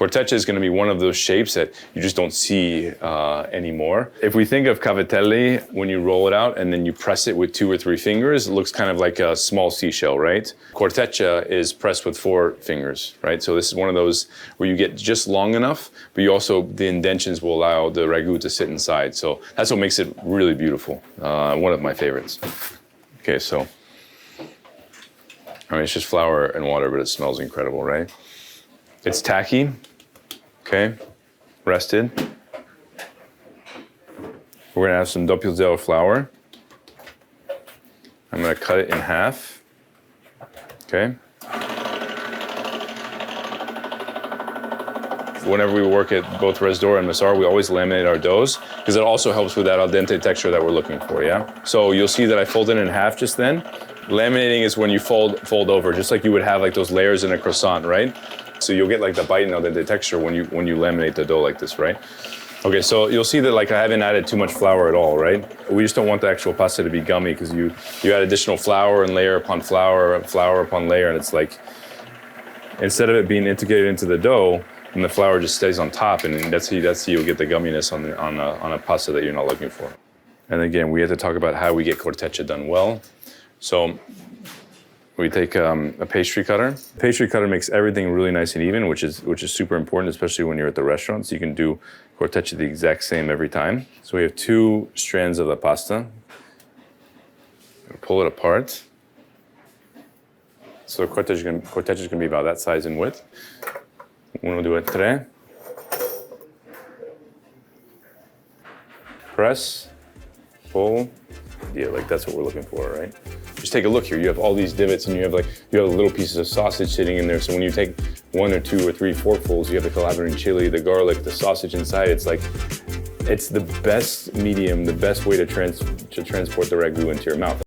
Corteccia is going to be one of those shapes that you just don't see anymore. If we think of cavatelli, when you roll it out and then you press it with 2 or 3 fingers, it looks kind of like a small seashell, right? Corteccia is pressed with 4 fingers, right? So this is one of those where you get just long enough, but you also, the indentions will allow the ragu to sit inside. So that's what makes it really beautiful. One of my favorites. Okay, so, I mean, it's just flour and water, but it smells incredible, right? It's tacky. Okay, rested. We're gonna have some doppio zero flour. I'm gonna cut it in half. Okay. Whenever we work at both Resdor and Massar, we always laminate our doughs because it also helps with that al dente texture that we're looking for, yeah? So you'll see that I folded it in half just then. Laminating is when you fold over, just like you would have like those layers in a croissant, right? So you'll get like the bite and al dente texture when you laminate the dough like this, right? Okay, so you'll see that like I haven't added too much flour at all, right? We just don't want the actual pasta to be gummy because you add additional flour and layer upon flour and flour upon layer, and it's like, instead of it being integrated into the dough, and the flour just stays on top, and that's how you'll get the gumminess on a pasta that you're not looking for. And again, we have to talk about how we get corteccia done well. So we take a pastry cutter. Pastry cutter makes everything really nice and even, which is super important, especially when you're at the restaurant. So you can do corteccia the exact same every time. So we have 2 strands of the pasta. Pull it apart. So corteccia is gonna be about that size in width. Uno, due, tre. Press, pull. Yeah, like that's what we're looking for, right? Just take a look here. You have all these divots, and you have little pieces of sausage sitting in there. So when you take 1 or 2 or 3 forkfuls, you have the calabrine chili, the garlic, the sausage inside. It's like, it's the best medium, the best way to transport the ragu into your mouth.